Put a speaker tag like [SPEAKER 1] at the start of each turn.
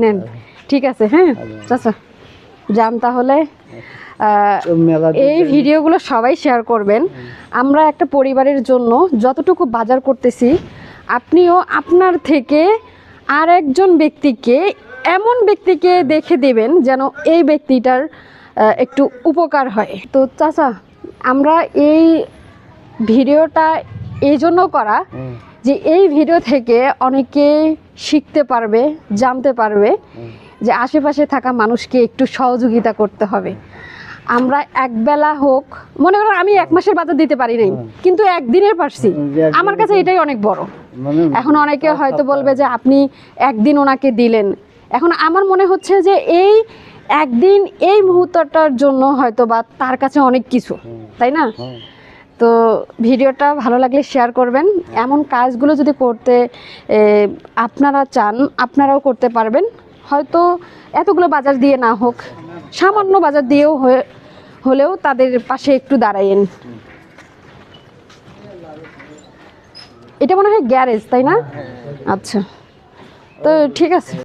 [SPEAKER 1] নেন, ঠিক আছে। হ্যাঁ চাচা যান তাহলে। এই ভিডিওগুলো সবাই শেয়ার করবেন। আমরা একটা পরিবারের জন্য যতটুকু বাজার করতেছি, আপনিও আপনার থেকে আর একজন ব্যক্তিকে, এমন ব্যক্তিকে দেখে দেবেন যেন এই ব্যক্তিটার একটু উপকার হয়। তো চাচা আমরা এই ভিডিওটা এই জন্য করা যে এই ভিডিও থেকে অনেকে শিখতে পারবে, জানতে পারবে যে আশেপাশে থাকা মানুষকে একটু সহযোগিতা করতে হবে। আমরা একবেলা হোক, মনে করো আমি 1 মাসের বাজার দিতে পারি নাই, কিন্তু একদিনের পারছি, আমার কাছে এটাই অনেক বড়। এখন অনেকে হয়তো বলবে যে আপনি একদিন ওনাকে দিলেন। এখন আমার মনে হচ্ছে যে এই একদিন, এই মুহূর্তটার জন্য হয়তো বা তার কাছে অনেক কিছু, তাই না? তো ভিডিওটা ভালো লাগলে শেয়ার করবেন। এমন কাজগুলো যদি করতে আপনারা চান, আপনারাও করতে পারবেন। হয়তো এতগুলো বাজার দিয়ে না হোক, সামান্য বাজার দিয়েও হলেও তাদের পাশে একটু দাঁড়াইন। এটা মনে হয় গ্যারেজ, তাই না? আচ্ছা, তো ঠিক আছে।